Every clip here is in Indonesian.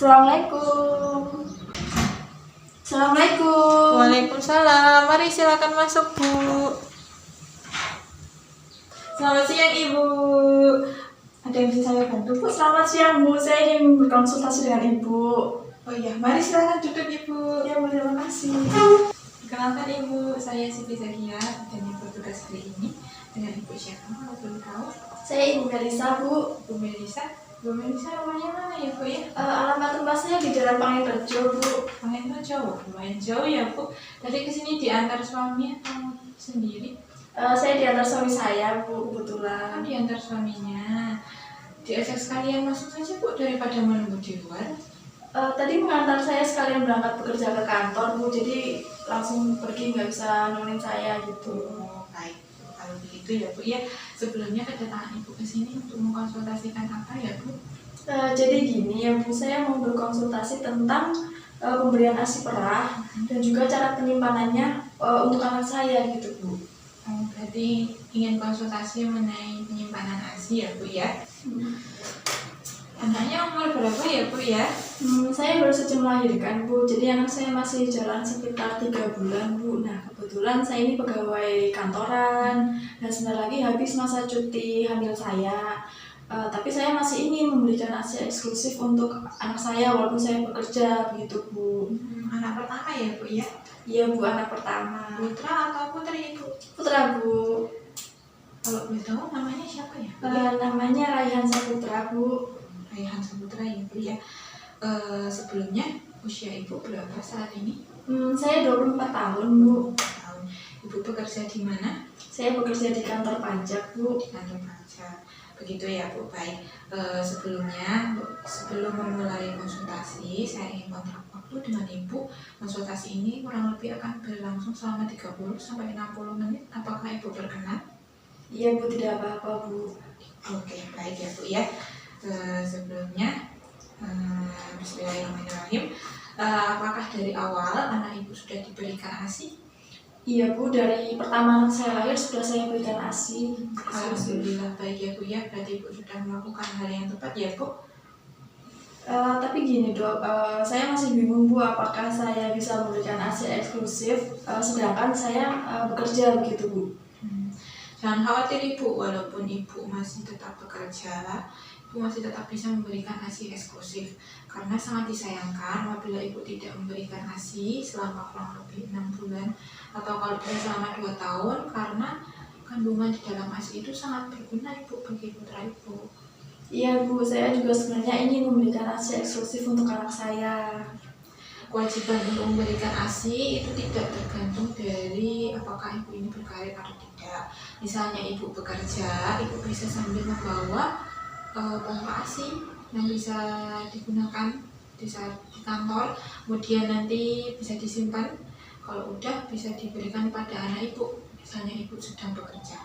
Assalamualaikum. Assalamualaikum. Waalaikumsalam. Mari silakan masuk, Bu. Selamat siang, Ibu. Ada yang bisa saya bantu, Bu? Selamat siang, Bu. Saya ingin berkonsultasi dengan Ibu. Oh iya, mari silakan duduk, Ibu. Ya, Bu, terima kasih. Perkenalkan, Ibu, saya Siti Zakia dan Ibu tugas hari ini dengan Ibu siapa? Kalau belum tahu. Saya Ibu Melisa, Bu. Bu Melisa. Bu Melisa rumahnya mana ya, Bu ya? Alamat rumah saya di Jalan Pangenrejo, Bu. Pangenrejo, lumayan jauh ya, Bu. Tadi kesini diantar suami atau sendiri? Saya diantar suami saya, Bu, Oh, kebetulan. diantar suaminya. Diajak sekalian masuk saja, Bu, daripada menunggu di luar. Tadi mengantar saya sekalian berangkat bekerja ke kantor, Bu. Jadi langsung pergi, nggak bisa nemenin saya gitu. Oh, baik. Kalau begitu ya, Bu ya. Sebelumnya kedatangan Ibu ke sini untuk mengkonsultasikan apa ya, Bu? Jadi gini ya, Bu. Saya mau berkonsultasi tentang pemberian ASI perah dan juga cara penyimpanannya untuk anak saya gitu, Bu. Oh, berarti ingin konsultasi mengenai penyimpanan ASI ya, Bu ya. Anaknya umur berapa ya, Bu ya? Saya baru saja melahirkan, Bu. Jadi anak saya masih jalan sekitar 3 bulan, Bu. Nah, kebetulan saya ini pegawai kantoran dan sebentar lagi habis masa cuti hamil saya. Tapi saya masih ingin memberikan ASI eksklusif untuk anak saya walaupun saya bekerja, begitu, Bu. Anak pertama ya, Bu ya? Iya, Bu, anak pertama. Putra atau putri, Bu? Putra, Bu. Kalau boleh tahu namanya siapa ya, Bu? Namanya Raihan Saputra, Bu. Raihan Saputra ya, Bu ya. Sebelumnya usia Ibu berapa saat ini? Saya 24 tahun, Bu. Tahun. Ibu bekerja di mana? Saya bekerja di kantor pajak, Bu. Di kantor pajak. Begitu ya, Bu. Baik. Sebelumnya, sebelum memulai konsultasi, saya ingin kontrak waktu dengan Ibu. Konsultasi ini kurang lebih akan berlangsung selama 30 sampai 60 menit. Apakah Ibu berkenan? Iya, Bu, tidak apa-apa, Bu. Oke, baik ya, Bu ya. Sebelumnya, bismillahirrahmanirrahim. Apakah dari awal anak Ibu sudah diberikan ASI? Iya, Bu, dari pertama anak saya lahir sudah saya berikan ASI. Alhamdulillah, baik ya, Bu ya. Berarti Ibu sudah melakukan hal yang tepat ya, Bu. Tapi gini, Dok, saya masih bingung, Bu, apakah saya bisa memberikan ASI eksklusif sedangkan saya bekerja begitu, Bu. Jangan khawatir, Ibu, walaupun Ibu masih tetap bekerja, Ibu masih tetap bisa memberikan ASI eksklusif. Karena sangat disayangkan apabila Ibu tidak memberikan ASI selama kurang lebih 6 bulan atau kalau bisa selama 2 tahun, karena kandungan di dalam ASI itu sangat berguna, Ibu, bagi putra Ibu. Iya, Bu, saya juga sebenarnya ingin memberikan ASI eksklusif untuk anak saya. Kewajiban untuk memberikan ASI itu tidak tergantung dari apakah Ibu ini berkarir atau tidak. Misalnya Ibu bekerja, Ibu bisa sambil membawa pompa ASI yang bisa digunakan di saat di kantor, kemudian nanti bisa disimpan. Kalau udah bisa diberikan pada anak Ibu, misalnya Ibu sedang bekerja.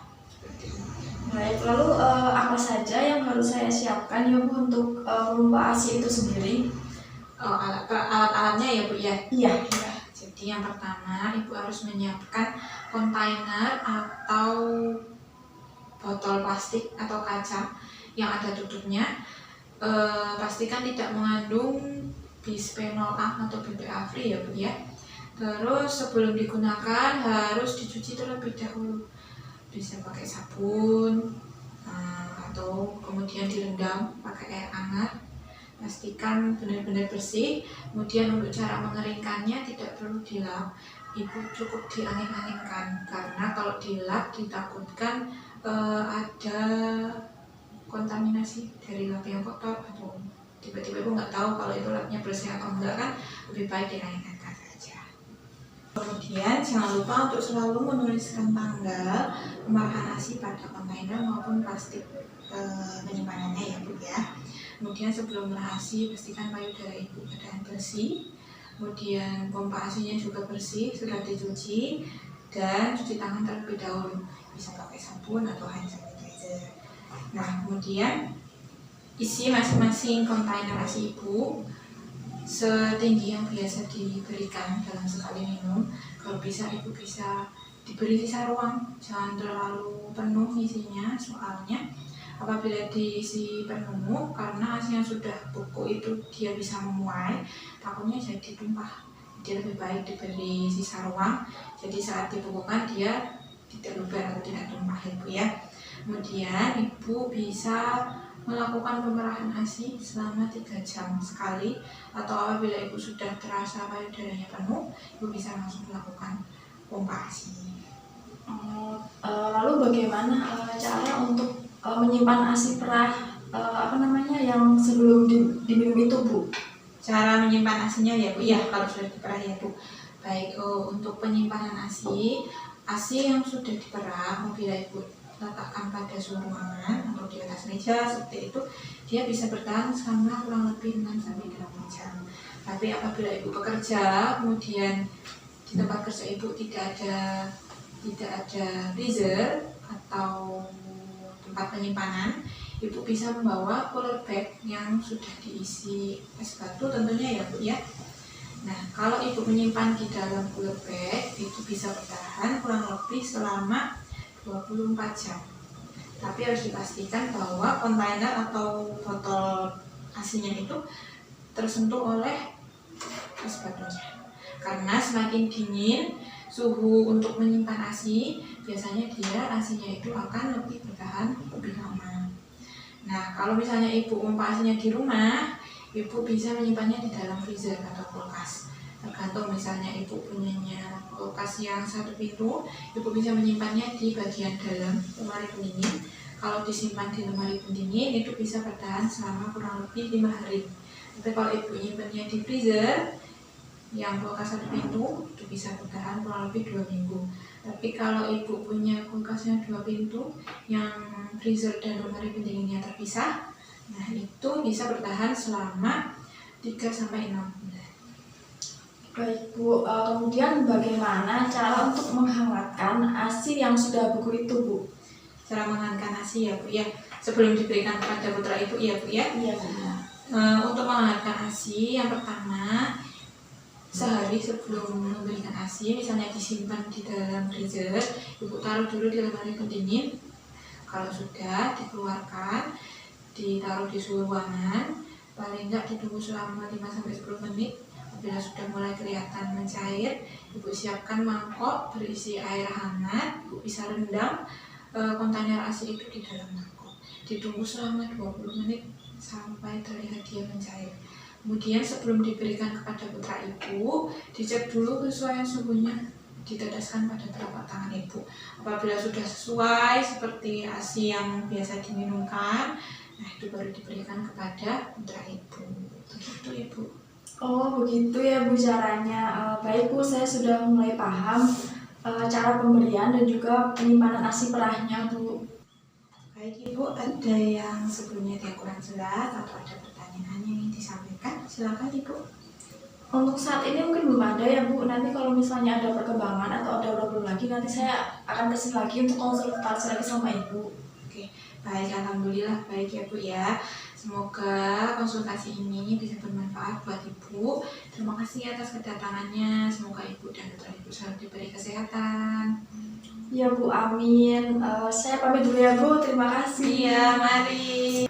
Baik, lalu apa saja yang harus saya siapkan ya, Bu, untuk pompa ASI itu sendiri? Alat-alatnya ya, Bu ya. Iya. Jadi yang pertama, Ibu harus menyiapkan kontainer atau botol plastik atau kaca yang ada tutupnya. Pastikan tidak mengandung bisphenol A atau BPA free ya, Bu ya. Terus sebelum digunakan harus dicuci terlebih dahulu. Bisa pakai sabun atau kemudian direndam pakai air hangat. Pastikan benar-benar bersih. Kemudian untuk cara mengeringkannya tidak perlu dilap, Ibu cukup diangin-anginkan, karena kalau dilap ditakutkan ada kontaminasi dari lap yang kotor atau tiba-tiba Ibu nggak tahu kalau itu lapnya bersih atau enggak, kan lebih baik diangin-anginkan saja. Kemudian jangan lupa untuk selalu menuliskan tanggal pemarahan ASI pada kontainer maupun plastik penyimpanannya ya, Bu ya. Kemudian sebelum merahasi, pastikan payudara Ibu keadaan bersih. Kemudian pompa ASI-nya juga bersih, sudah dicuci, dan cuci tangan terlebih dahulu. Bisa pakai sabun atau hand sanitizer. Nah, kemudian isi masing-masing kontainer ASI Ibu setinggi yang biasa diberikan dalam sekali minum. Kalau bisa Ibu bisa diberi sisa ruang, jangan terlalu penuh isinya, soalnya Apabila diisi penuh, karena ASI yang sudah beku itu dia bisa memuai, takutnya jadi tumpah. Jadi lebih baik diberi sisa ruang, jadi saat dibukukan dia tidak luber atau tidak tumpah Ibu ya. Kemudian Ibu bisa melakukan pemerahan ASI selama 3 jam sekali, atau apabila Ibu sudah terasa payudaranya penuh, Ibu bisa langsung melakukan pompa ASI. Lalu bagaimana cara untuk menyimpan ASI perah yang sebelum diminum itu, Bu? Cara menyimpan ASINya ya Bu, ya kalau sudah diperah ya Bu. Baik, untuk penyimpanan ASI yang sudah diperah, apabila Ibu letakkan pada suhu ruangan atau di atas meja seperti itu, dia bisa bertahan selama kurang lebih 6-8 jam. Tapi apabila Ibu bekerja, kemudian di tempat kerja Ibu tidak ada freezer atau tempat penyimpanan, Ibu bisa membawa cooler bag yang sudah diisi es batu tentunya ya Bu ya. Nah, kalau Ibu menyimpan di dalam cooler bag, itu bisa bertahan kurang lebih selama 24 jam. Tapi harus dipastikan bahwa kontainer atau botol ASI-nya itu tersentuh oleh es batunya. Karena semakin dingin suhu untuk menyimpan ASI, biasanya ASI-nya itu akan lebih bertahan lebih lama. Nah, kalau misalnya Ibu pompa ASI-nya di rumah, Ibu bisa menyimpannya di dalam freezer atau kulkas. Tergantung misalnya Ibu punyanya kulkas yang 1 pintu, Ibu bisa menyimpannya di bagian dalam lemari pendingin. Kalau disimpan di lemari pendingin, itu bisa bertahan selama kurang lebih 5 hari. Tapi kalau Ibu menyimpannya di freezer yang kulkas 1 pintu, itu bisa bertahan kurang lebih 2 minggu. Tapi kalau Ibu punya kulkasnya 2 pintu yang freezer dan lemari pendinginnya terpisah, nah itu bisa bertahan selama 3-6 bulan. Baik Bu, kemudian bagaimana cara untuk menghangatkan ASI yang sudah beku itu, Bu? Cara menghangatkan ASI ya Bu ya, sebelum diberikan kepada putra Ibu ya Bu ya. Iya Bu. Untuk menghangatkan ASI, yang pertama sehari sebelum memberikan ASI, misalnya disimpan di dalam freezer, Ibu taruh dulu di lemari pendingin. Kalau sudah dikeluarkan, ditaruh di suhu ruangan, paling enggak ditunggu selama 5-10 menit. Apabila sudah mulai kelihatan mencair, Ibu siapkan mangkok berisi air hangat. Ibu bisa rendam kontainer ASI itu di dalam mangkok. Ditunggu selama 20 menit sampai terlihat dia mencair. Kemudian sebelum diberikan kepada putra Ibu, dicek dulu kesesuaian suhunya, diteteskan pada telapak tangan Ibu. Apabila sudah sesuai seperti ASI yang biasa diminumkan, nah itu baru diberikan kepada putra Ibu. Begitu Ibu. Oh begitu ya Bu caranya. Baik Bu, saya sudah mulai paham cara pemberian dan juga penyimpanan ASI perahnya Bu. Baik Ibu, ada yang sebelumnya yang kurang jelas atau ada pertanyaan yang ingin disampaikan? Silakan Ibu. Untuk saat ini mungkin belum ada ya Bu. Nanti kalau misalnya ada perkembangan atau ada problem lagi, nanti saya akan kesini lagi untuk konsultasi lagi sama Ibu. Oke, baik, alhamdulillah baik ya Bu ya. Semoga konsultasi ini bisa bermanfaat buat Ibu. Terima kasih atas kedatangannya. Semoga Ibu dan putra Ibu selalu diberi kesehatan. Ya Bu, amin. Saya pamit dulu ya Bu. Terima kasih. Iya, mari.